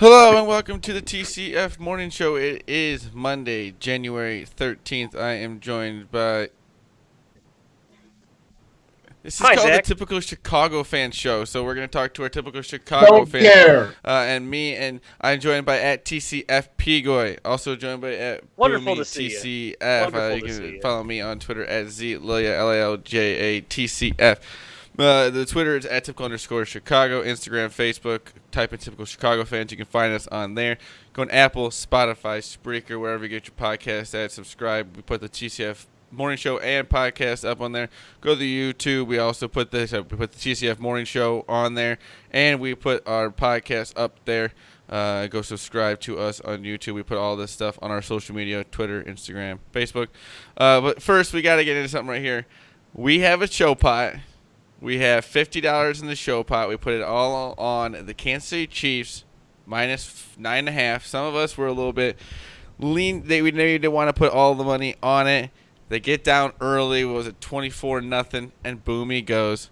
Hello and welcome to the TCF Morning Show. It is Monday, January 13th. I am joined by... This is Hi, called Zach. the Typical Chicago Fan Show, so we're going to talk to our typical Chicago Don't fans. care. And I'm joined by at TCF Pigoy, also joined by at Wonderful Boomy to see you. TCF. Wonderful You to can see you. follow me on Twitter at ZLilja, LALJATCF. The Twitter is at typical_Chicago. Instagram, Facebook, type in Typical Chicago Fans. You can find us on there. Go on Apple, Spotify, Spreaker, wherever you get your podcast at. Subscribe. We put the TCF Morning Show and podcast up on there. Go to the YouTube. We also put the TCF Morning Show on there, and we put our podcast up there. Go subscribe to us on YouTube. We put all this stuff on our social media: Twitter, Instagram, Facebook. But first, we got to get into something right here. We have a show pot. We have $50 in the show pot. We put it all on the Kansas City Chiefs minus 9.5. Some of us were a little bit lean. We didn't want to put all the money on it. They get down early. What was it, 24-0? And Boomy goes,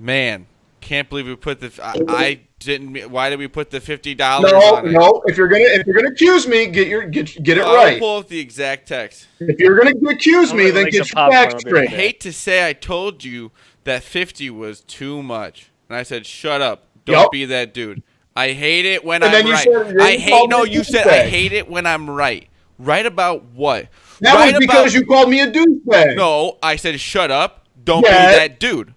"Man, can't believe we put the. I didn't. Why did we put the $50 on it?" No. If you're gonna accuse me, get it I'll right. pull up the exact text. If you're gonna accuse me, then make get some your facts popcorn straight. I hate to say I told you that 50 was too much. And I said, "Shut up. Don't Yup. be that dude. I hate it when And I'm then you right." said You said I hate it when I'm right. Right about what? That right was because you called me a douchebag. No, I said shut up. Don't Yeah. be that dude.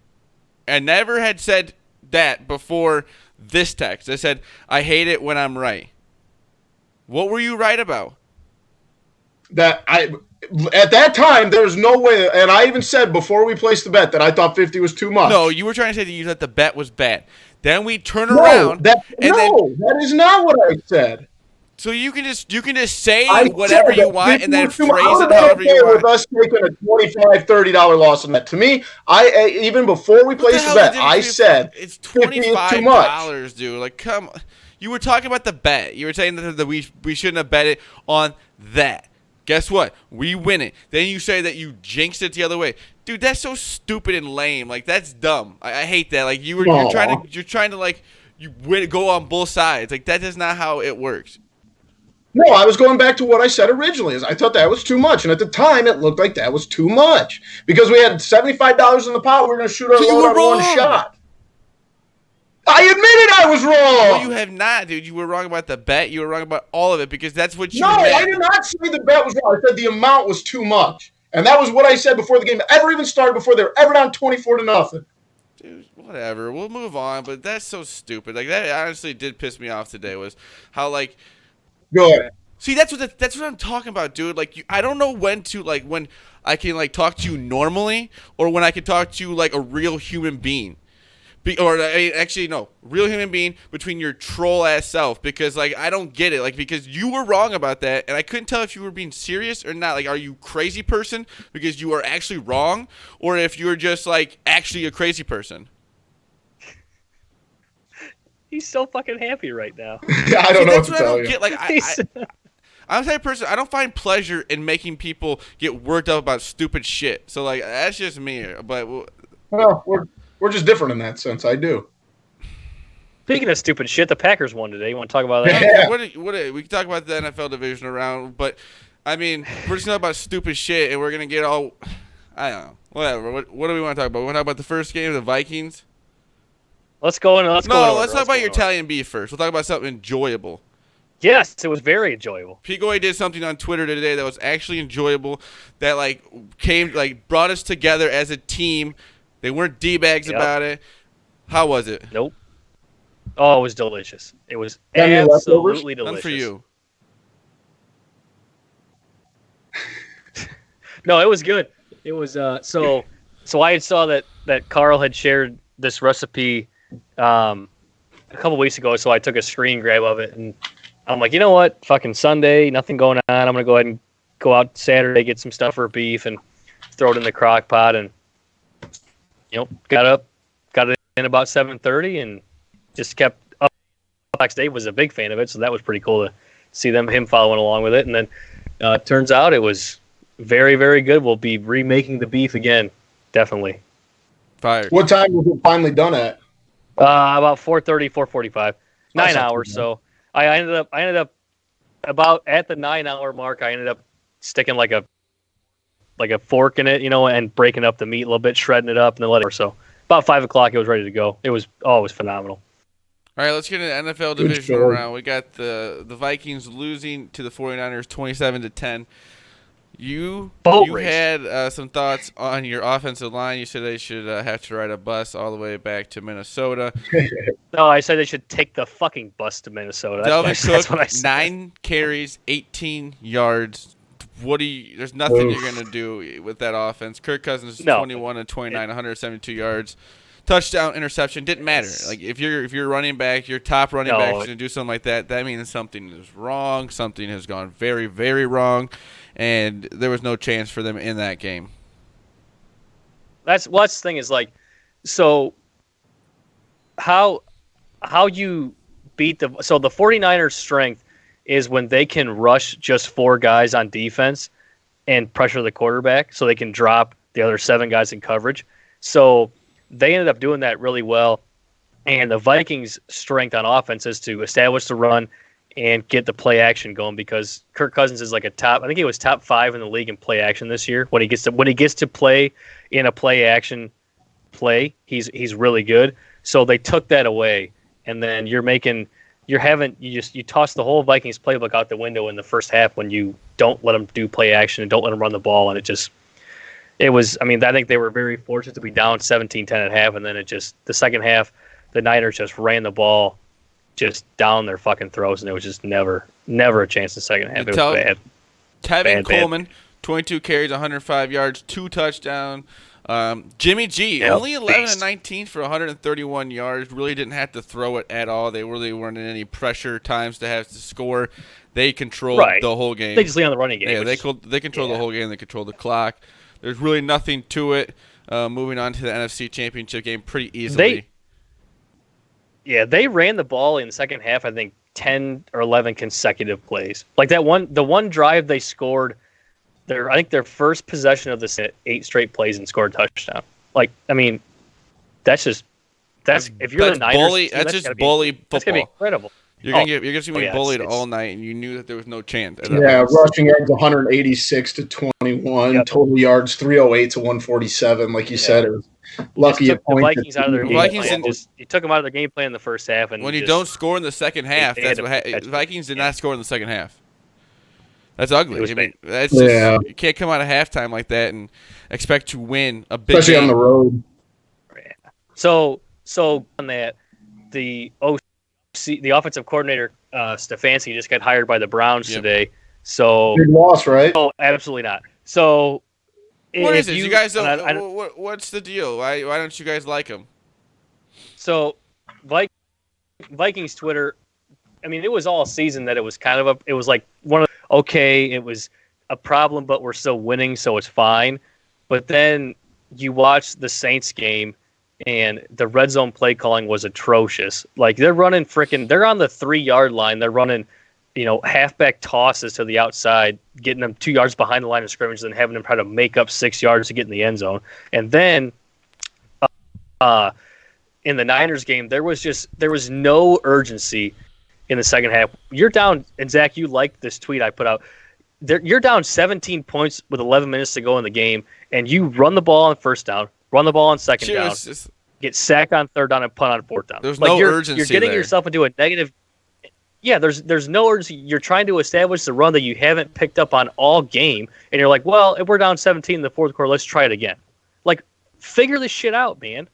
I never had said that before this text. I said I hate it when I'm right. What were you right about? At that time, there was no way, and I even said before we placed the bet that I thought 50 was too much. No, you were trying to say that you thought the bet was bad. Then we turn around that is not what I said. So you can just say I whatever said you that want 50 and then was too phrase much. I it would have however been you okay with want. us taking a $25, $30 loss on that. To me, even before we placed the bet, I said it's 50 is too much. $25, dude. Like, come on. You were talking about the bet. You were saying that we shouldn't have bet it on that. Guess what? We win it. Then you say that you jinxed it the other way. Dude, that's so stupid and lame. Like, that's dumb. I hate that. Like, you're trying to like go on both sides. Like, that is not how it works. No, I was going back to what I said originally. Is I thought that was too much, and at the time, it looked like that was too much because we had $75 in the pot. We were going to shoot our So you load were on one wrong. shot. I admitted I was wrong. Well, you have not, dude. You were wrong about the bet. You were wrong about all of it because that's what you meant. I did not say the bet was wrong. I said the amount was too much, and that was what I said before the game ever even started. Before they were ever down 24-0. Dude, whatever. We'll move on, but that's so stupid. Like, that honestly did piss me off today was how, like, Go ahead. see, that's what I'm talking about, dude. Like, I don't know when I can, like, talk to you normally or when I can talk to you like a real human being. Real human being between your troll ass self, because like I don't get it, like, because you were wrong about that and I couldn't tell if you were being serious or not. Like, are you crazy person because you are actually wrong, or if you're just like actually a crazy person? He's so fucking happy right now. I don't know what to tell you. Get. Like, I'm the type of person, I don't find pleasure in making people get worked up about stupid shit. So like that's just me. But Well, we're just different in that sense. I do. Speaking of stupid shit, the Packers won today. You want to talk about that? Yeah. We can talk about the NFL division around, but I mean, we're just talking about stupid shit, and we're gonna get all, I don't know, whatever. What do we want to talk about? We want to talk about the first game, the Vikings. Let's go in. Let's talk about your Italian beef first. We'll talk about something enjoyable. Yes, it was very enjoyable. Pigoy did something on Twitter today that was actually enjoyable. That brought us together as a team. They weren't d-bags about it. How was it? Nope. Oh, it was delicious. It was Any absolutely delicious. None for you. No, it was good. It was so I had saw that Carl had shared this recipe a couple weeks ago, so I took a screen grab of it, and I'm like, you know what? Fucking Sunday, nothing going on. I'm gonna go ahead and go out Saturday, get some stuff for beef, and throw it in the crock pot, and got it in about 7:30, and just kept up. Next day was a big fan of it, so that was pretty cool to see him following along with it, and then turns out it was very, very good. We'll be remaking the beef again, definitely. Fired. What time was it finally done at? About 4:30, 4:45. 9 hours. So I ended up about at the 9-hour mark. I ended up sticking like a fork in it, and breaking up the meat a little bit, shredding it up, and then letting it. So about 5 o'clock, it was ready to go. It was phenomenal. All right, let's get into NFL Good divisional job. round. We got the Vikings losing to the 49ers 27-10. You race. had some thoughts on your offensive line. You said they should have to ride a bus all the way back to Minnesota. No, I said they should take the fucking bus to Minnesota. Dalvin What I Cook, said. 9 carries, 18 yards. There's nothing you're going to do with that offense. Kirk Cousins, 21 and 29, 172 yards. Touchdown, interception, didn't matter. Like if you're running back, your top running back is going to do something like that, that means something is wrong. Something has gone very, very wrong, and there was no chance for them in that game. That's the thing is like, so how you beat the 49ers strength is when they can rush just 4 guys on defense and pressure the quarterback so they can drop the other 7 guys in coverage. So they ended up doing that really well. And the Vikings' strength on offense is to establish the run and get the play action going because Kirk Cousins is like I think he was top 5 in the league in play action this year. When he gets to play in a play action play, he's really good. So they took that away, and then you toss the whole Vikings playbook out the window in the first half when you don't let them do play action and don't let them run the ball, and I think they were very fortunate to be down 17-10 at half, and then the second half, the Niners just ran the ball just down their fucking throats, and it was just never a chance in the second half. It was bad. Tevin Coleman, 22 carries, 105 yards, 2 touchdowns. Jimmy G, only 11 and 19 for 131 yards. Really didn't have to throw it at all. They really weren't in any pressure times to have to score. They controlled the whole game. They just lean on the running game. Yeah, they control the whole game. They control the clock. There's really nothing to it. Moving on to the NFC Championship game pretty easily. They ran the ball in the second half, I think, 10 or 11 consecutive plays. Like the one drive they scored, I think their first possession of this 8 straight plays and scored a touchdown. Like, I mean, if you're the Niners, that's just bully football. That's gonna be incredible. You're gonna be bullied all night, and you knew that there was no chance. Rushing yards 186 to 21, total yards 308 to 147. Like you said, it was lucky. You took the Vikings out of their game plan. You took them out of their game plan in the first half, and when you don't score in the second half, Vikings did not score in the second half. That's ugly. You can't come out of halftime like that and expect to win a big especially game. on the road. So on that, the offensive coordinator Stefanski just got hired by the Browns today. So big loss, right? Oh, absolutely not. So what is it? You guys don't. What's the deal? Why don't you guys like him? So Vikings Twitter. I mean, it was all season that it was kind of it was like it was a problem, but we're still winning, so it's fine. But then you watch the Saints game, and the red zone play calling was atrocious. Like they're on the 3-yard line. They're running, halfback tosses to the outside, getting them 2 yards behind the line of scrimmage, and having them try to make up 6 yards to get in the end zone. And then, in the Niners game, there was no urgency in the second half. You're down, and Zach, you liked this tweet I put out. You're down 17 points with 11 minutes to go in the game, and you run the ball on first down, run the ball on second down, get sacked on third down, and punt on fourth down. There's no urgency. You're getting there. yourself into a negative. Yeah, there's no urgency. You're trying to establish the run that you haven't picked up on all game, and you're like, well, if we're down 17 in the fourth quarter, let's try it again. Like, figure this shit out, man.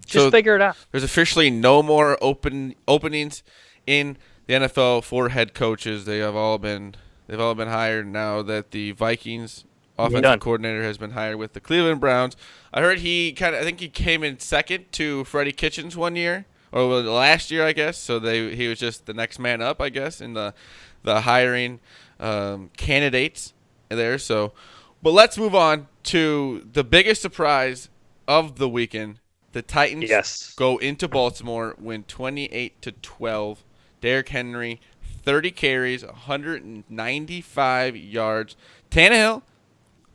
Just figure it out. There's officially no more openings in the NFL for head coaches. They've all been hired now that the Vikings offensive coordinator has been hired with the Cleveland Browns. I heard I think he came in second to Freddie Kitchens one year, or last year, I guess. So he was just the next man up, I guess, in the hiring candidates there. So, but let's move on to the biggest surprise of the weekend. The Titans go into Baltimore, win 28-12. Derrick Henry, 30 carries, 195 yards. Tannehill,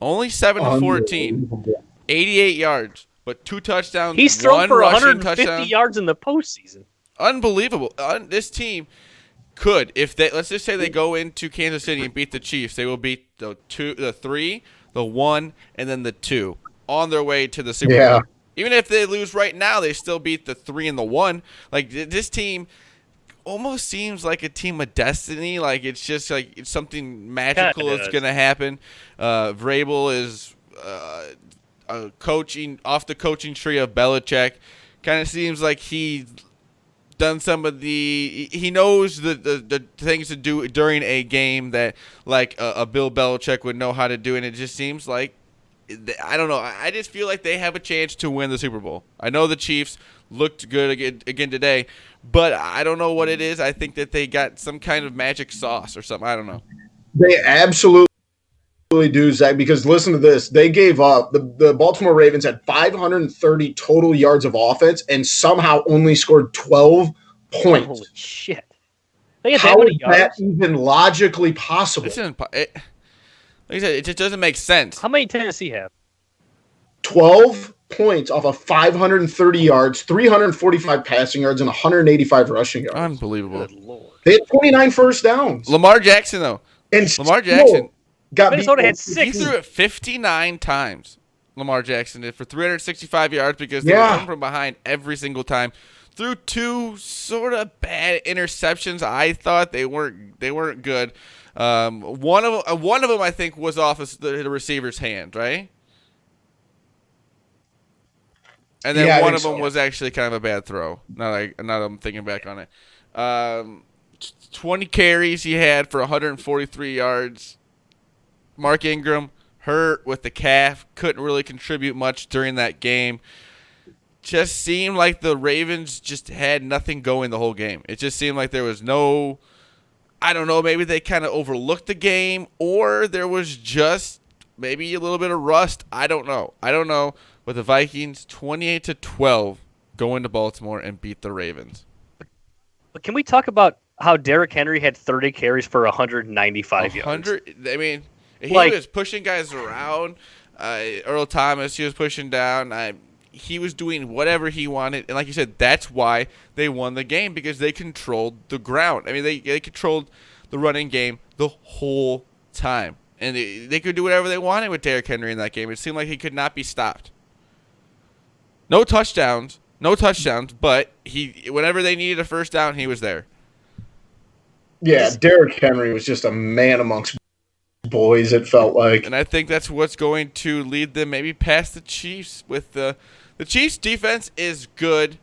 only 7-14, 88 yards, but 2 touchdowns. He's thrown for 150 touchdown. yards in the postseason. Unbelievable. This team could, if they, let's just say they go into Kansas City and beat the Chiefs, they will beat the 3, the 1, and then the 2 on their way to the Super Yeah. Bowl. Even if they lose right now, they still beat the 3 and the 1. Like, this team almost seems like a team of destiny. Like, it's just like it's something magical Kinda that's does. going to happen. Vrabel is coaching off the coaching tree of Belichick. Kind of seems like he's done some of he knows the things to do during a game that like a Bill Belichick would know how to do, and it just seems like, I don't know. I just feel like they have a chance to win the Super Bowl. I know the Chiefs looked good again today, but I don't know what it is. I think that they got some kind of magic sauce or something. I don't know. They absolutely do, Zach, because listen to this. They gave up. The Baltimore Ravens had 530 total yards of offense and somehow only scored 12 points. Holy shit! They had that How many is that yards. even logically possible? This isn't. Like I said, it just doesn't make sense. How many Tennessee have? 12 points off of 530 yards, 345 passing yards, and 185 rushing yards. Unbelievable. Good lord. They had 29 first downs. Lamar Jackson, though. And Lamar still Jackson. got Minnesota beat. had He 6. threw it 59 times. Lamar Jackson did for 365 yards because they were Yeah. coming from behind every single time. Threw 2 sort of bad interceptions. I thought they weren't good. One of them I think was off the receiver's hand, right? And then Yeah, I one think of them so. was actually kind of a bad throw. Now that I'm thinking back on it. 20 carries he had for 143 yards. Mark Ingram hurt with the calf, couldn't really contribute much during that game. Just seemed like the Ravens just had nothing going the whole game. It just seemed like there was no, I don't know, maybe they kind of overlooked the game, or there was just maybe a little bit of rust. I don't know. But the Vikings 28-12 go into Baltimore and beat the Ravens. But can we talk about how Derrick Henry had 30 carries for 195 yards? 100. I mean, he Like- was pushing guys around. Earl Thomas, he was pushing down. He was doing whatever he wanted, and like you said, that's why they won the game, because they controlled the ground. I mean, they controlled the running game the whole time, and they could do whatever they wanted with Derrick Henry in that game. It seemed like he could not be stopped. No touchdowns, but whenever they needed a first down, he was there. Yeah, Derrick Henry was just a man amongst boys, it felt like. And I think that's what's going to lead them maybe past the Chiefs. With the Chiefs' defense is good,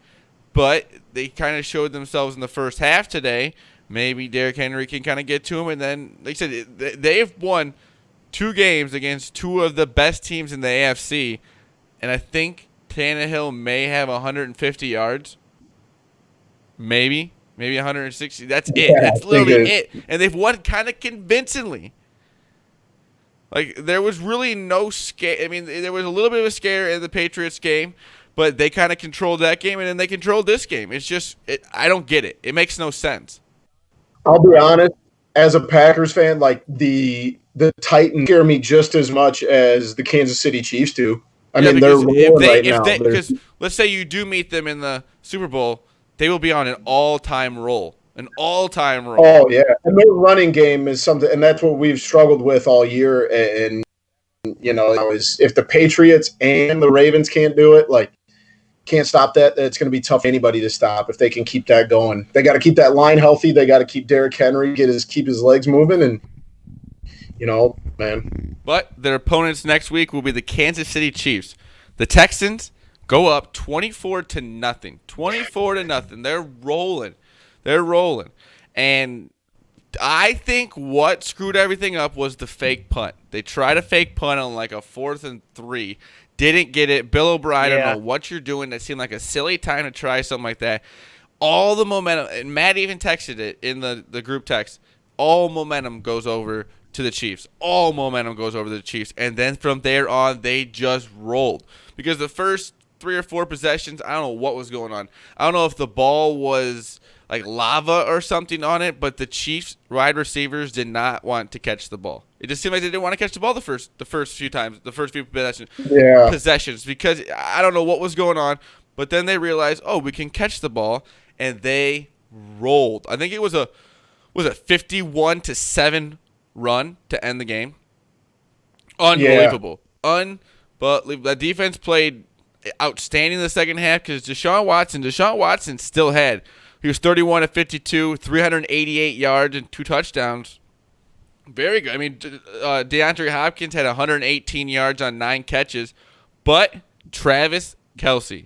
but they kind of showed themselves in the first half today. Maybe Derrick Henry can kind of get to him, and then, like I said, they've won 2 games against 2 of the best teams in the AFC, and I think Tannehill may have 150 yards. Maybe 160. That's it. Yeah, That's I think literally it. And they've won kind of convincingly. Like, there was really no scare. I mean, there was a little bit of a scare in the Patriots game, but they kind of controlled that game, and then they controlled this game. It's just, I don't get it. It makes no sense. I'll be honest, as a Packers fan, like the Titans scare me just as much as the Kansas City Chiefs do. I mean, they're rolling right now. Because let's say you do meet them in the Super Bowl, they will be on an all-time roll. An all-time roll. Oh, yeah. And their running game is something, and that's what we've struggled with all year. And, you know, is if the Patriots and the Ravens can't do it, like, can't stop that, it's going to be tough for anybody to stop if they can keep that going. They got to keep that line healthy. They got to keep Derrick Henry, keep his legs moving, and, you know, man. But their opponents next week will be the Kansas City Chiefs. The Texans go up 24-0. 24-0. They're rolling. And I think what screwed everything up was the fake punt. They tried a fake punt on like a 4th and 3. Didn't get it. Bill O'Brien, I don't know what you're doing. That seemed like a silly time to try something like that. All the momentum, and Matt even texted it in the group text, all momentum goes over to the Chiefs. All momentum goes over to the Chiefs. And then from there on, they just rolled. Because the first 3 or 4 possessions, I don't know what was going on. I don't know if the ball was like lava or something on it, but the Chiefs wide receivers did not want to catch the ball. It just seemed like they didn't want to catch the ball the first few times, the first few possessions, because I don't know what was going on. But then they realized, oh, we can catch the ball, and they rolled. I think it was was a 51-7 run to end the game. Unbelievable. Unbelievable. The defense played outstanding in the second half because Deshaun Watson still had. He was 31-52, 388 yards and 2 touchdowns. Very good. I mean, DeAndre Hopkins had 118 yards on 9 catches, but Travis Kelce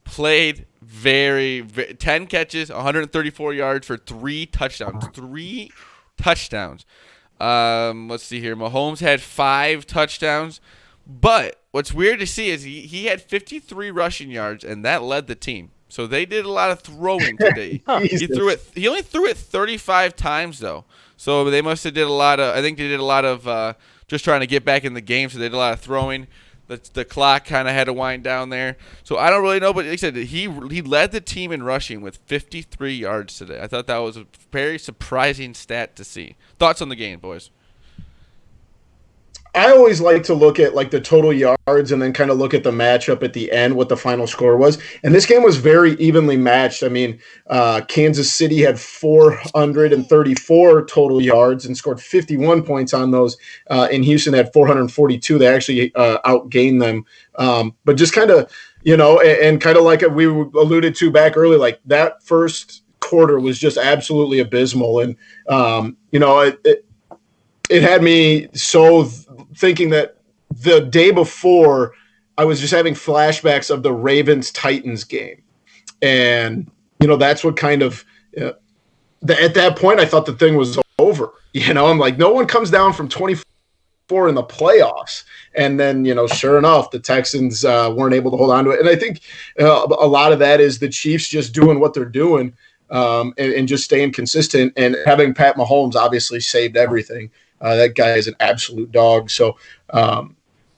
played very 10 catches, 134 yards for 3 touchdowns. 3 touchdowns. Let's see here. Mahomes had 5 touchdowns, but what's weird to see is he had 53 rushing yards, and that led the team. So they did a lot of throwing today. He only threw it 35 times though. So they must have did a lot of. I think they did a lot of just trying to get back in the game. So they did a lot of throwing. The clock kind of had to wind down there. So I don't really know, but like I said, he led the team in rushing with 53 yards today. I thought that was a very surprising stat to see. Thoughts on the game, boys? I always like to look at like the total yards and then kind of look at the matchup at the end, what the final score was. And this game was very evenly matched. I mean, Kansas City had 434 total yards and scored 51 points on those. And Houston had 442. They actually outgained them. But just kind of, and kind of like we alluded to back early, like that first quarter was just absolutely abysmal. And, it had me so thinking that the day before I was just having flashbacks of the Ravens-Titans game. And, that's what kind of at that point I thought the thing was over. I'm like, no one comes down from 24 in the playoffs. And then, sure enough, the Texans weren't able to hold on to it. And I think a lot of that is the Chiefs just doing what they're doing and just staying consistent. And having Pat Mahomes obviously saved everything. That guy is an absolute dog. So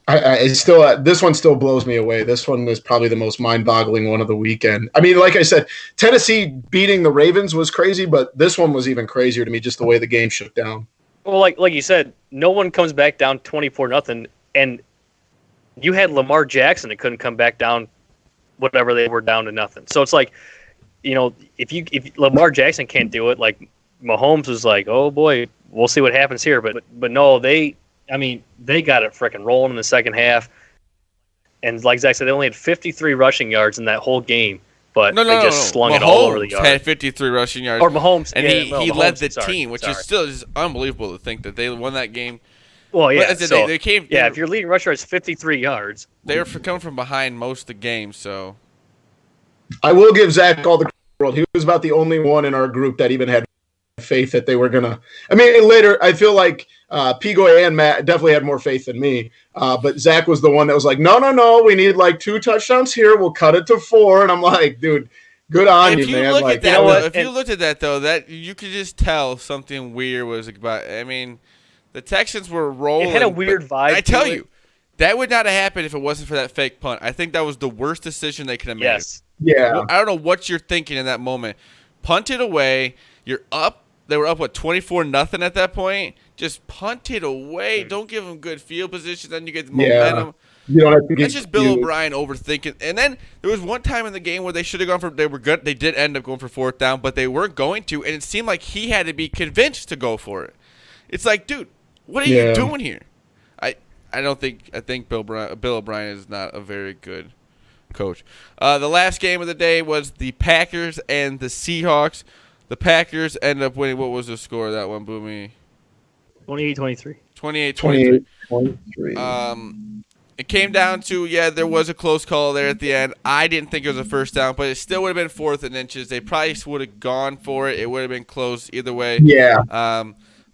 this one still blows me away. This one was probably the most mind-boggling one of the weekend. I mean, like I said, Tennessee beating the Ravens was crazy, but this one was even crazier to me, just the way the game shook down. Well, like you said, no one comes back down 24-0, and you had Lamar Jackson that couldn't come back down whatever they were down to nothing. So it's like, if Lamar Jackson can't do it, like Mahomes was like, oh boy, we'll see what happens here. But no, they got it freaking rolling in the second half. And like Zach said, they only had 53 rushing yards in that whole game. But they just slung it all over the yard. Mahomes had 53 rushing yards. Or Mahomes. And he led the team, which is still just unbelievable to think that they won that game. Well, yeah. If your leading rusher is 53 yards. They were coming from behind most of the game, so. I will give Zach all the credit in the world. He was about the only one in our group that even had faith that they were gonna. I mean, later I feel like Pigoy and Matt definitely had more faith than me, but Zach was the one that was like, no, we need like 2 touchdowns here. We'll cut it to 4, and I'm like, dude, good on you, man. If you looked at that though, that you could just tell something weird was about. I mean, the Texans were rolling. It had a weird vibe. I tell you, that would not have happened if it wasn't for that fake punt. I think that was the worst decision they could have made. Yes. Yeah. Well, I don't know what you're thinking in that moment. Punt it away. You're up. They were up, 24-0 at that point? Just punt it away. Don't give them good field position. Then you get the momentum. You don't have to That's just Bill O'Brien overthinking. And then there was one time in the game where they should have gone for – they were good. They did end up going for 4th down, but they weren't going to. And it seemed like he had to be convinced to go for it. It's like, dude, what are you doing here? I think Bill O'Brien is not a very good coach. The last game of the day was the Packers and the Seahawks. The Packers ended up winning. What was the score of that one, Boomy? 28-23. 28-23. It came down to, there was a close call there at the end. I didn't think it was a first down, but it still would have been 4th and inches. They probably would have gone for it. It would have been close either way. Yeah.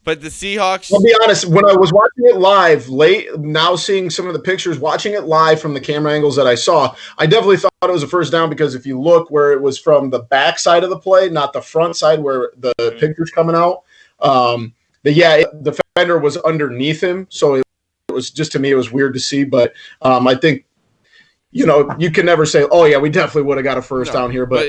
But the Seahawks. I'll be honest, when I was watching it live, now seeing some of the pictures, watching it live from the camera angles that I saw, I definitely thought it was a first down because if you look where it was from the back side of the play, not the front side where the picture's coming out, the defender was underneath him. So it was just, to me, it was weird to see. But I think, you can never say, oh, yeah, we definitely would have got a first down here. But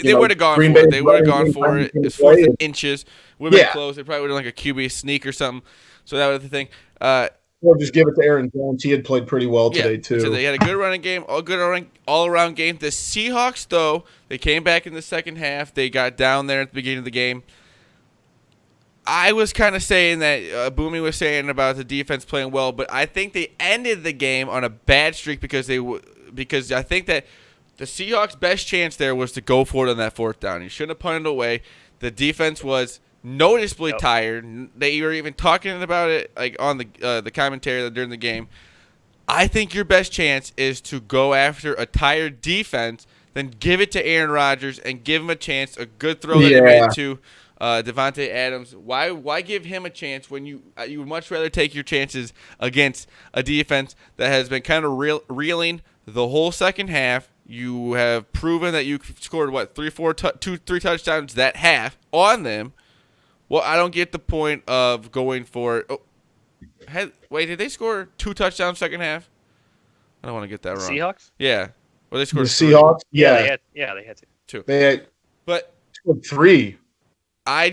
they would have gone for it. They would have gone for it. It's 4th and inches. Would have been close. They probably would have like a QB sneak or something. So that was the thing. Or just give it to Aaron Jones. He had played pretty well today, too. So they had a good running game, all-around game. The Seahawks, though, they came back in the second half. They got down there at the beginning of the game. I was kind of saying that Boomy was saying about the defense playing well, but I think they ended the game on a bad streak because I think that the Seahawks' best chance there was to go for it on that fourth down. You shouldn't have punted away. The defense was noticeably tired. They were even talking about it like on the commentary during the game. I think your best chance is to go after a tired defense, then give it to Aaron Rodgers and give him a chance, a good throw that he made to Devontae Adams. Why give him a chance when you would much rather take your chances against a defense that has been kind of reeling the whole second half? You have proven that you scored, 3 touchdowns that half on them. Well, I don't get the point of going for wait, did they score 2 touchdowns second half? I don't want to get that wrong. Seahawks? Yeah. Well, they scored the Seahawks? Yeah, they had to. 2. They had but 3. I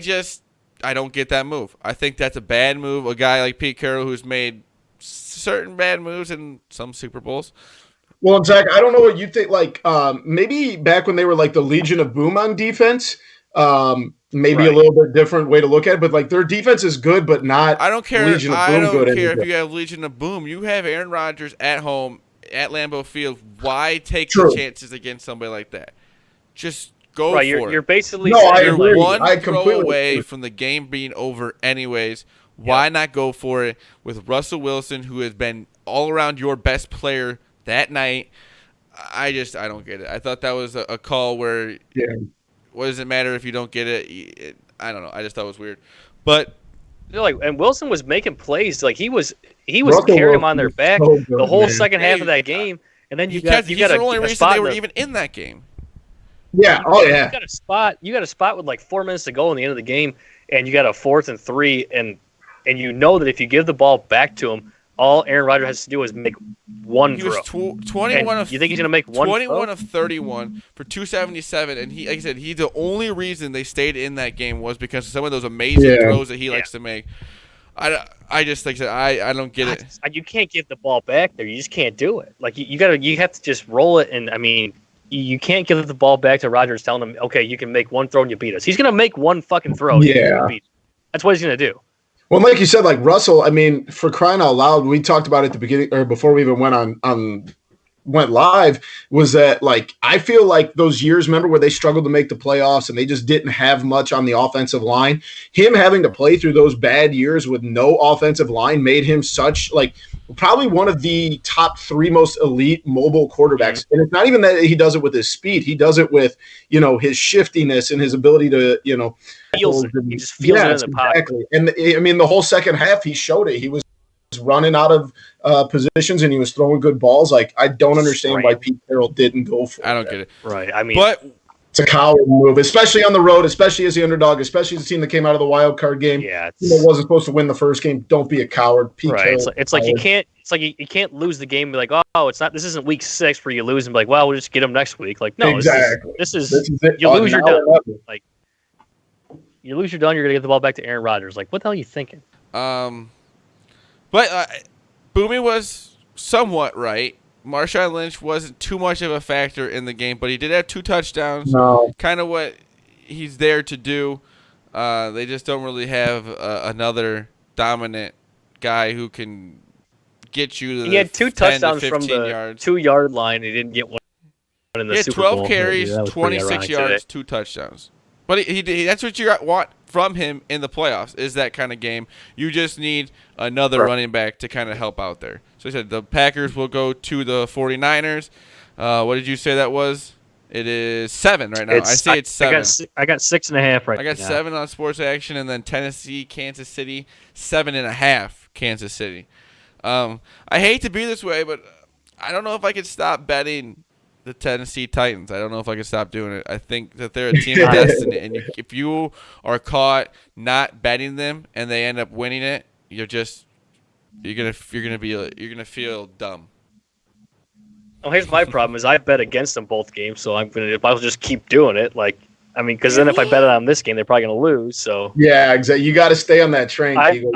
don't get that move. I think that's a bad move. A guy like Pete Carroll who's made certain bad moves in some Super Bowls. Well, Zach, I don't know what you think. Like, maybe back when they were like the Legion of Boom on defense, maybe a little bit different way to look at it. But like their defense is good, but not. I don't care. Legion of Boom I don't good care anymore. if you have Legion of Boom. You have Aaron Rodgers at home at Lambeau Field. Why take True. the chances against somebody like that? Just go Right, for it. you're basically No, I You're agree. one I throw completely away agree. from the game being over anyways. Why not go for it with Russell Wilson, who has been all around your best player that night? I don't get it. I thought that was a call where what does it matter if you don't get it? I don't know. I just thought it was weird. But and Wilson was making plays like he was Russell carrying them on their Wilson back was so good, the whole man. second half of that game, and then you got he's the only a reason spot they were in the- even in that game. Yeah. Oh, yeah. You got a spot with like 4 minutes to go in the end of the game, and you got a 4th and 3, and you know that if you give the ball back to him, all Aaron Rodgers has to do is make one He throw. was 21 of you think he's gonna make one 21 throw? of 31 for 277, and he, like I said, the only reason they stayed in that game was because of some of those amazing throws that he likes to make. I just like I said, I don't get it. You can't give the ball back there. You just can't do it. Like you have to just roll it, and I mean, you can't give the ball back to Rodgers telling him, okay, you can make one throw and you beat us. He's gonna make one fucking throw. Yeah. That's what he's gonna do. Well, like you said, like Russell, I mean, for crying out loud, we talked about it at the beginning or before we even went live, was that like I feel like those years, remember where they struggled to make the playoffs and they just didn't have much on the offensive line. Him having to play through those bad years with no offensive line made him such like probably one of the top 3 most elite mobile quarterbacks. And it's not even that he does it with his speed; he does it with his shiftiness and his ability to Feels it. He just feels it in the pocket. Exactly. And I mean, the whole second half, he showed it. He was running out of positions and he was throwing good balls. Like, I don't understand why Pete Carroll didn't go for it. I don't get it. Right. I mean, But it's a coward move, especially on the road, especially as the underdog, especially as a team that came out of the wild card game. yeah, Wasn't supposed to win the first game. Don't be a coward, Pete right. Carroll. It's like you can't. It's like you can't lose the game and be like, oh, it's not. This isn't week 6 where you lose and be like, well, we'll just get them next week. Like, no, Exactly. This is it. you lose, you're Now done. or never. Like, you lose, you're done. You're gonna get the ball back to Aaron Rodgers. Like, what the hell are you thinking? but Boomy was somewhat right. Marshawn Lynch wasn't too much of a factor in the game, but he did have 2 touchdowns. No. Kind of what he's there to do. They just don't really have another dominant guy who can get you to He had 2 touchdowns from 15 the yards. 2-yard line. He didn't get one in the He had Super 12 Bowl. carries, That was pretty 26 ironic yards, today. 2 touchdowns. But he that's what you want from him in the playoffs, is that kind of game. You just need another running back to kind of help out there. So he said the Packers will go to the 49ers. What did you say that was? It is 7 right now. I say it's 7. I got 6.5 right now. I got 7 on Sports Action, and then Tennessee, Kansas City, 7.5 Kansas City. I hate to be this way, but I don't know if I could stop betting the Tennessee Titans. I don't know if I can stop doing it. I think that they're a team of destiny, and if you are caught not betting them and they end up winning it, you're gonna feel dumb. Oh, here's my problem: is I bet against them both games, so I'll just keep doing it. Like, I mean, because then if I bet it on this game, they're probably gonna lose. So Yeah, exactly. You got to stay on that train. I'm Kegel.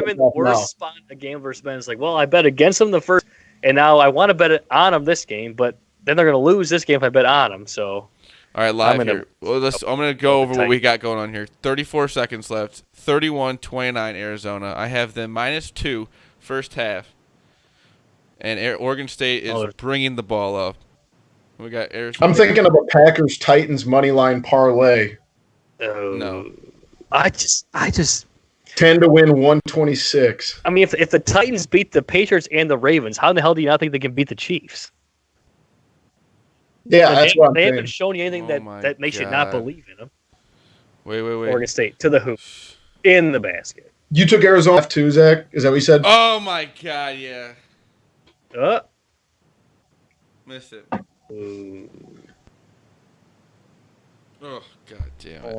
in the worst spot a gambler's been. It's like, well, I bet against them the first, and now I want to bet it on them this game, but then they're gonna lose this game if I bet on them. So All right, live I'm gonna- here. Well, I'm going to go over what tight. we got going on here. 34 seconds left. 31-29 Arizona. I have them -2 first half. And Oregon State is bringing the ball up. We got Arizona. I'm thinking of a Packers Titans money line parlay. No. I just 10 to win 126. I mean, if the Titans beat the Patriots and the Ravens, how in the hell do you not think they can beat the Chiefs? Yeah, And that's what I'm they saying. haven't shown you anything Oh that makes you not God. believe in them. Wait. Oregon State to the hoop, in the basket. You took Arizona too, Zach? Is that what you said? Oh, my God, yeah. Missed it. Ooh. Oh, God damn it.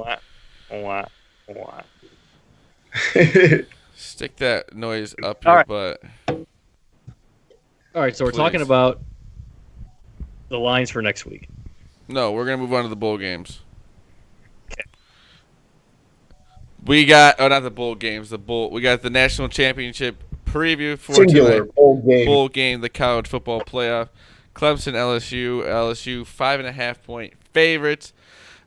Wah. Stick that noise up All your right. butt. All right, so we're Please. talking about the lines for next week. No, we're going to move on to the bowl games. Okay. We got, not the bowl games, we got the national championship preview for Singular tonight. bowl game. The college football playoff. Clemson, LSU 5.5 point favorites.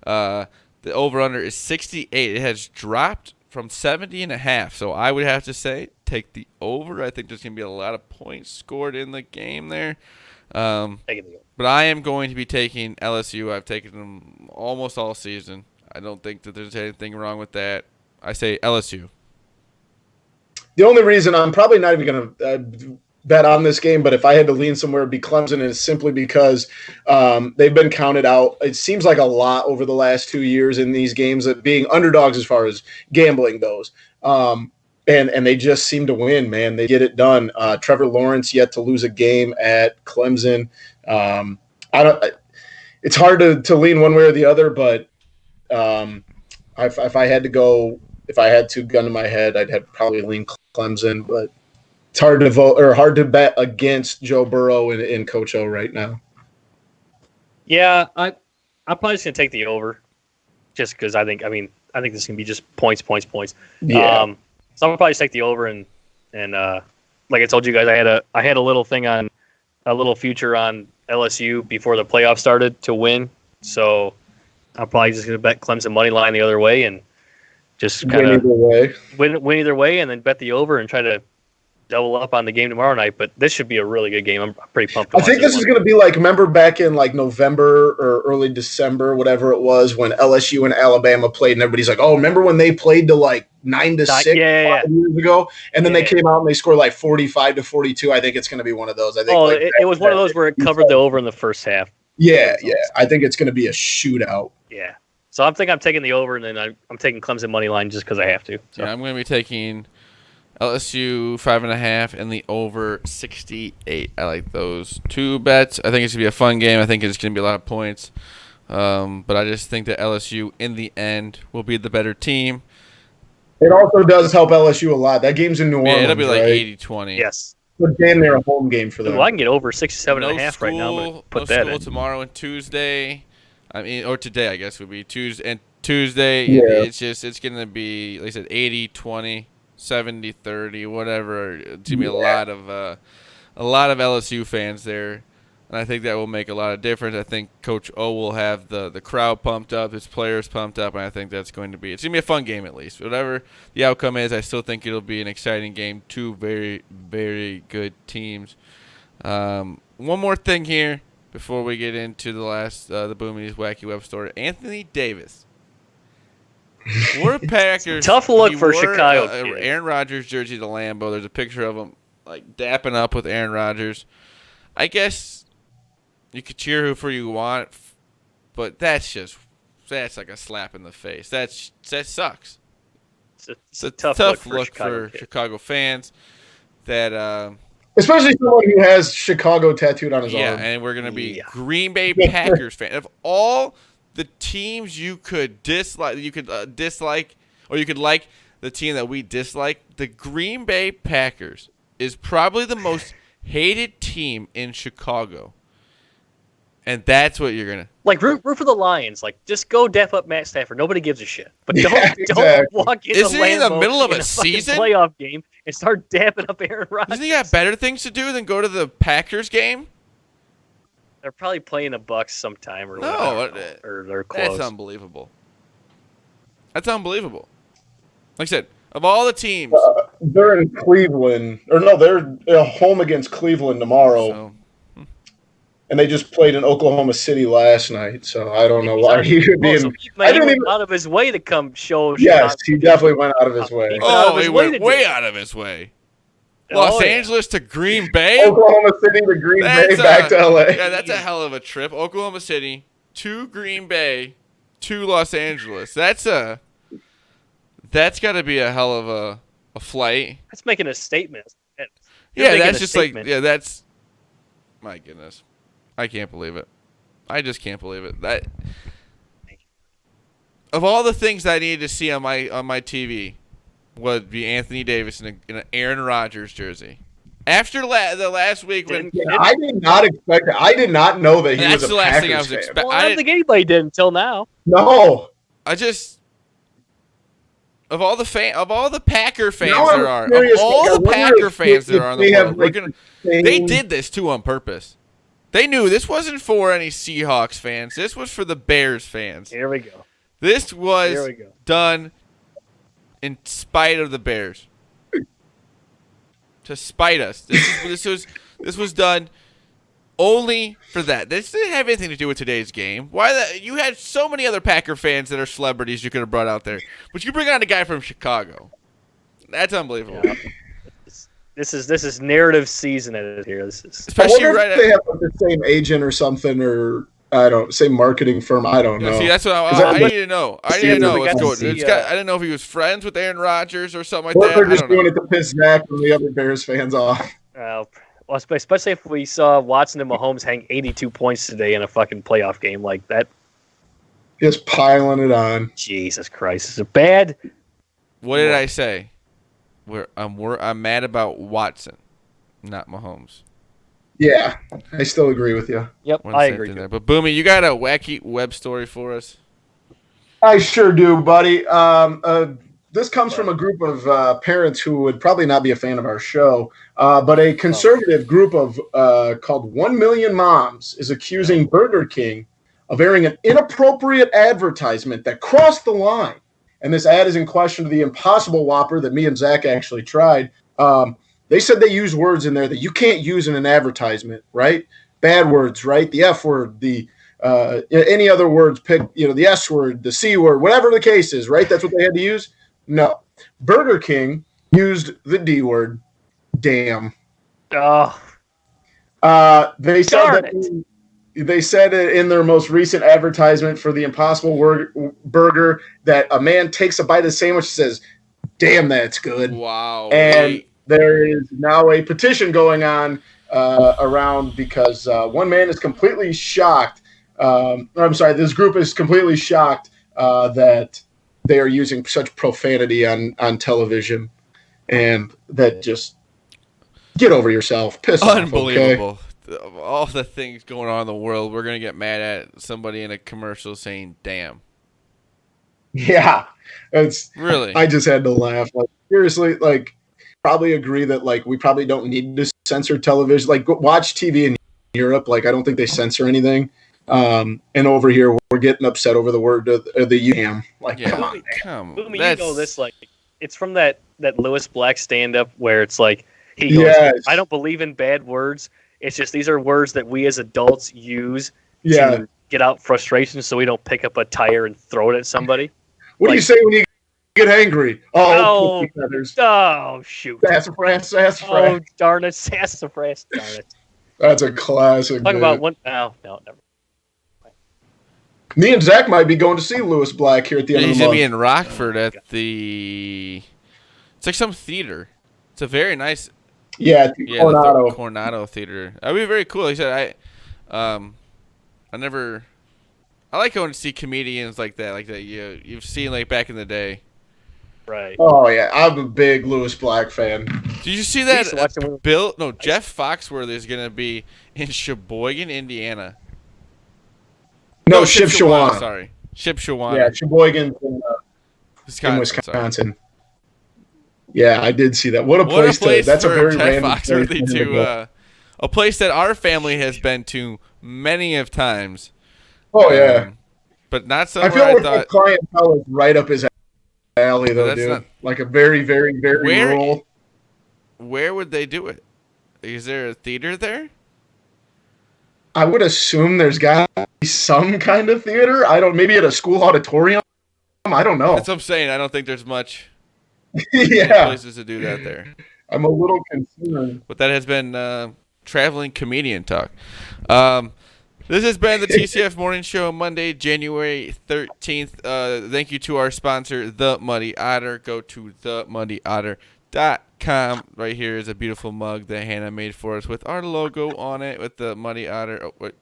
The over-under is 68. It has dropped from 70.5. So I would have to say take the over. I think there's going to be a lot of points scored in the game there. But I am going to be taking LSU. I've taken them almost all season. I don't think that there's anything wrong with that. I say LSU. The only reason I'm probably not even going to bet on this game, but if I had to lean somewhere, it'd be Clemson, and it's simply because they've been counted out. It seems like a lot over the last 2 years in these games of being underdogs as far as gambling goes. And they just seem to win, man. They get it done. Trevor Lawrence yet to lose a game at Clemson. It's hard to lean one way or the other, but if I had to go, if I had to gun to my head, I'd have probably lean Clemson, but it's hard to vote or hard to bet against Joe Burrow and Coach O right now. Yeah, I'm probably just gonna take the over, just because I think this can be just points. Yeah. So I'm gonna probably just take the over and like I told you guys, I had a little thing on a little future on LSU before the playoffs started to win. So I'm probably just gonna bet Clemson money line the other way and just kind of win either way, and then bet the over and try to double up on the game tomorrow night. But this should be a really good game. I'm pretty pumped. I think this is going to be like, remember back in like November or early December, whatever it was, when LSU and Alabama played, and everybody's like, "Oh, remember when they played to like 9-6 5 years ago?" And then they came out and they scored like 45-42. I think it's going to be one of those. I think. It was one of those where it covered the over in the first half. Yeah. I think it's going to be a shootout. Yeah. So I'm taking the over, and then I'm taking Clemson money line just because I have to. So. Yeah, I'm going to be taking LSU 5.5 and the over 68. I like those two bets. I think it's going to be a fun game. I think it's going to be a lot of points. But I just think that LSU, in the end, will be the better team. It also does help LSU a lot. That game's in New Orleans. Yeah, it'll be like right? 80-20. Yes. But damn near a home game for them. Well, I can get over 67.5 right now. I'm gonna put that school in. tomorrow and Tuesday. Or today, I guess, would be Tuesday. Yeah. It's going to be, like I said, 80-20. 70-30, whatever. It's gonna be a lot of LSU fans there, and I think that will make a lot of difference. I think Coach O will have the crowd pumped up, his players pumped up, and I think it's gonna be a fun game at least. Whatever the outcome is, I still think it'll be an exciting game. Two very, very good teams. One more thing here before we get into the last the Boomies Wacky Web story. Anthony Davis. We're Packers. Tough look for wore, Chicago. Aaron Rodgers jersey to Lambeau. There's a picture of him like dapping up with Aaron Rodgers. I guess you could cheer whoever you want, but that's like a slap in the face. That sucks. It's a tough look for Chicago fans. That especially someone who has Chicago tattooed on his arm. Yeah, and we're gonna be Green Bay Packers fan. Of all the teams you could dislike, or you could like the team that we dislike, the Green Bay Packers is probably the most hated team in Chicago. And that's what you're going to... Like, root for the Lions. Like, just go def up Matt Stafford. Nobody gives a shit. But don't walk into Isn't he in the middle of a season? Playoff game and start dapping up Aaron Rodgers. Doesn't he got better things to do than go to the Packers game? They're probably playing the Bucks sometime or No, whatever, or they're close. That's unbelievable. That's unbelievable. Like I said, of all the teams, They're in Cleveland, or no, they're home against Cleveland tomorrow, so, and they just played in Oklahoma City last night. So I don't know why he could be in. So I he didn't went even. out of his way to come show. Yes, he definitely went out of his way. He went out of his he way went to do way it. out of his way. Oh, Los yeah. Angeles to Green Bay. Oklahoma City to Green Bay, back to LA. Yeah, that's a hell of a trip. Oklahoma City to Green Bay to Los Angeles. That's got to be a hell of a flight. That's making a statement. Yeah, that's just statement. That's my goodness. I can't believe it. I just can't believe it. That of all the things I needed to see on my TV would be Anthony Davis in an Aaron Rodgers jersey. After the last week when I did not expect it. I did not know that he was a the last thing I was Packers fan. expecting. Well, I don't think anybody did until now. No. I just of all the Packer fans Now I'm there are, of curious, all I the wonder Packer if fans there are in they the have, world, like, they did this too on purpose. They knew this wasn't for any Seahawks fans. This was for the Bears fans. Here we go. This was Here we go. done in spite of the Bears. To spite us. This was done only for that. This didn't have anything to do with today's game. You had so many other Packer fans that are celebrities you could have brought out there, but you bring on a guy from Chicago. That's unbelievable. Yeah. This is narrative season here. This is Especially I wonder right if they have like the same agent or something, or same marketing firm. I don't know. See, that's what I need to know. I need to know what's going on. I didn't know if he was friends with Aaron Rodgers or something like Or that. they're just I don't doing know. it to piss Zach and the other Bears fans off. well, especially if we saw Watson and Mahomes hang 82 points today in a fucking playoff game like that. Just piling it on. Jesus Christ, it's a bad. What did I say? I'm mad about Watson, not Mahomes. Yeah, I still agree with you. Yep, One I same agree. thing there. But Boomy, you got a wacky web story for us? I sure do, buddy. This comes from a group of parents who would probably not be a fan of our show, but a conservative group of called 1 Million Moms is accusing Burger King of airing an inappropriate advertisement that crossed the line. And this ad is in question of the Impossible Whopper that me and Zach actually tried. They said they use words in there that you can't use in an advertisement, right? Bad words, right? The F word, the any other words, pick, the S word, the C word, whatever the case is, right? That's what they had to use. No, Burger King used the D word. Damn. Oh, They said it in their most recent advertisement for the Impossible Burger that a man takes a bite of the sandwich and says, "Damn, that's good." Wow. And there is now a petition going on around because one man is completely shocked. This group is completely shocked that they are using such profanity on television, and that just get over yourself. Piss off. Unbelievable. Okay? Of all the things going on in the world, we're gonna get mad at somebody in a commercial saying "damn." Yeah, it's Really. I just had to laugh. Like seriously, like probably agree that like we probably don't need to censor television. Like watch TV in Europe. Like I don't think they censor anything. And over here we're getting upset over the word the damn. Like Yeah. come on. Come. Boomy, you know this like it's from that Lewis Black stand-up where it's like he goes, Yes. "I don't believe in bad words. It's just these are words that we as adults use Yeah. to get out frustration, so we don't pick up a tire and throw it at somebody." What do you say when you get angry? Oh, pussy feathers. Oh shoot! Sassafras. Oh darn it, sassafras! Darn it! That's a classic. Talk about one. Oh no, never. Me and Zach might be going to see Lewis Black here at the end He's of the gonna month. be in Rockford at the. It's like some theater. It's a very nice. Yeah, The Coronado Theater. That'd be very cool. Like I said, I never. I like going to see comedians like that you've seen like back in the day. Right. Oh yeah, I'm a big Lewis Black fan. Did you see I used to watch them that? Jeff Foxworthy is gonna be in Sheboygan, Indiana. No, Shipshewana. Sorry, Shipshewana. Yeah, Sheboygan's in Wisconsin. Yeah, I did see that. What a place to. That's a for very Jeff random Foxworthy place to a place that our family has been to many of times. Oh yeah, but not I somewhere feel I like the thought. clientele is right up his alley, though, That's dude. not Like a very, very, very where. rural. Where would they do it? Is there a theater there? I would assume there's got to be some kind of theater. I don't. Maybe at a school auditorium. I don't That's know. what I'm saying. I don't think there's many Yeah, places to do that there. I'm a little concerned. But that has been traveling comedian talk. This has been the TCF Morning Show, Monday, January 13th. Thank you to our sponsor, The Muddy Otter. Go to themuddyotter.com. Right here is a beautiful mug that Hannah made for us with our logo on it, with the Muddy Otter. Oh, wait,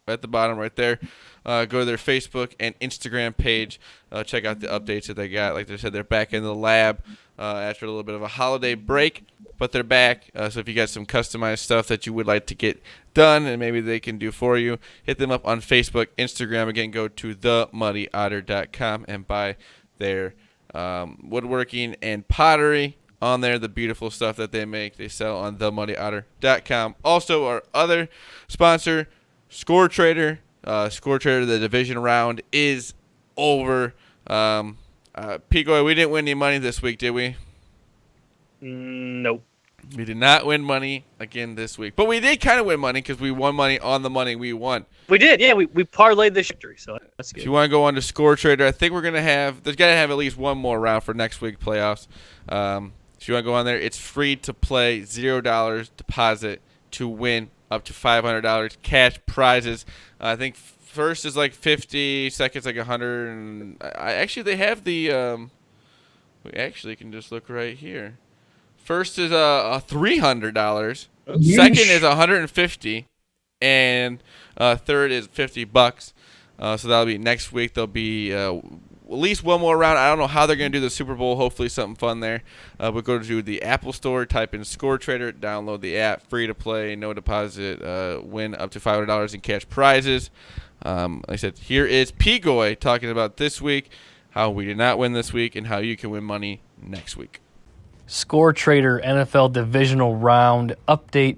at the bottom right there. Go to their Facebook and Instagram page. Check out the updates that they got. Like they said, they're back in the lab after a little bit of a holiday break, but they're back. So if you got some customized stuff that you would like to get done and maybe they can do for you, hit them up on Facebook, Instagram. Again, go to themuddyotter.com and buy their woodworking and pottery on there, the beautiful stuff that they make. They sell on themuddyotter.com. Also, our other sponsor, Score Trader. Score Trader, the division round is over. Pico, we didn't win any money this week, did we? Nope. We did not win money again this week. But we did kind of win money because we won money on the money we won. We did, yeah. We parlayed the victory, so that's good. If you want to go on to Score Trader, I think we're going to have – there's got to have at least one more round for next week playoffs. If you want to go on there, it's free to play, $0 deposit to win up to $500 cash prizes. I think first is like 50, second's like 100. And actually, they have the we actually can just look right here. First is $300. Second is $150, and third is $50. So that'll be next week. There'll be at least one more round. I don't know how they're going to do the Super Bowl. Hopefully something fun there. We'll go to the Apple Store, type in Score Trader, download the app, free to play, no deposit, win up to $500 in cash prizes. Like I said, here is Pigoy talking about this week, how we did not win this week, and how you can win money next week. Score Trader NFL Divisional Round update.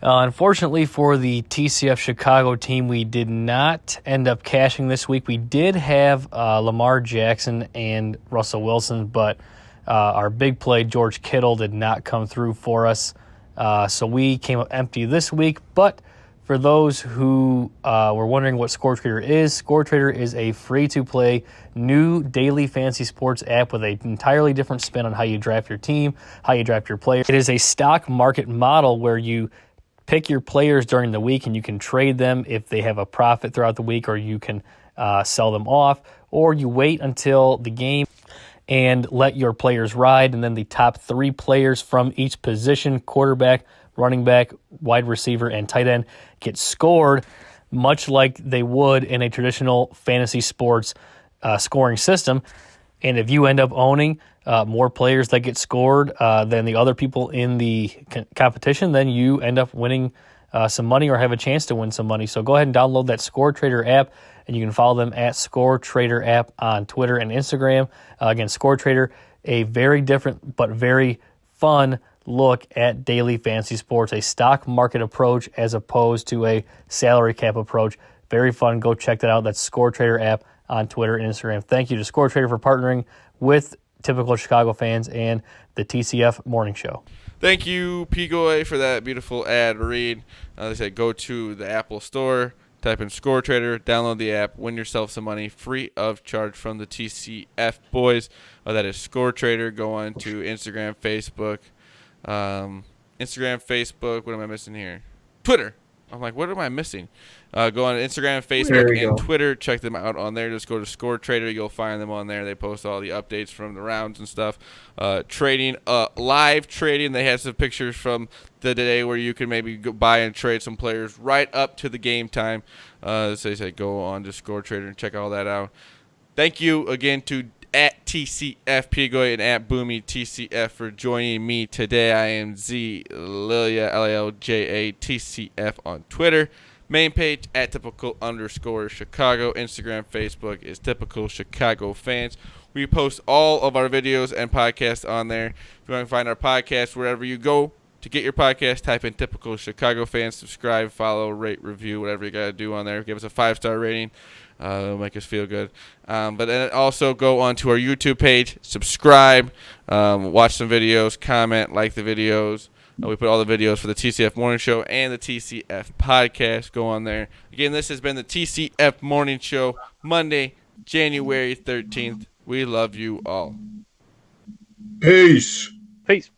Unfortunately for the TCF Chicago team, we did not end up cashing this week. We did have Lamar Jackson and Russell Wilson, but our big play, George Kittle, did not come through for us. So we came up empty this week. But for those who were wondering what Score Trader is a free-to-play new daily fantasy sports app with an entirely different spin on how you draft your team, how you draft your players. It is a stock market model where you pick your players during the week and you can trade them if they have a profit throughout the week, or you can sell them off, or you wait until the game and let your players ride, and then the top 3 players from each position, quarterback, running back, wide receiver, and tight end, get scored much like they would in a traditional fantasy sports scoring system. And if you end up owning more players that get scored than the other people in the competition, then you end up winning some money or have a chance to win some money. So go ahead and download that Score Trader app, and you can follow them at Score Trader app on Twitter and Instagram. Again, Score Trader, a very different but very fun look at daily fantasy sports, a stock market approach as opposed to a salary cap approach. Very fun. Go check that out. That's Score Trader app on Twitter and Instagram. Thank you to Score Trader for partnering with Typical Chicago Fans and the TCF Morning Show. Thank you, Pigoy, for that beautiful ad read. They said go to the Apple Store, type in Score Trader, download the app, win yourself some money free of charge from the TCF boys. That is Score Trader. Go on to Instagram, Facebook. What am I missing here? Twitter. I'm like, what am I missing? Go on Instagram, Facebook, and Twitter. Check them out on there. Just go to Score Trader. You'll find them on there. They post all the updates from the rounds and stuff. Trading, live trading. They had some pictures from the day where you can maybe go buy and trade some players right up to the game time. So they say go on to Score Trader and check all that out. Thank you again to at TCF Pigoy and at Boomy TCF for joining me today. I am Z Lilia, Lilja TCF on Twitter. Main page at typical_Chicago. Instagram, Facebook is Typical Chicago Fans. We post all of our videos and podcasts on there. If you want to find our podcast wherever you go To get your podcast, type in Typical Chicago Fans. Subscribe, follow, rate, review, whatever you got to do on there. Give us a 5-star rating. It'll make us feel good. But then also go on to our YouTube page, subscribe, watch some videos, comment, like the videos. We put all the videos for the TCF Morning Show and the TCF Podcast. Go on there. Again, this has been the TCF Morning Show, Monday, January 13th. We love you all. Peace. Peace.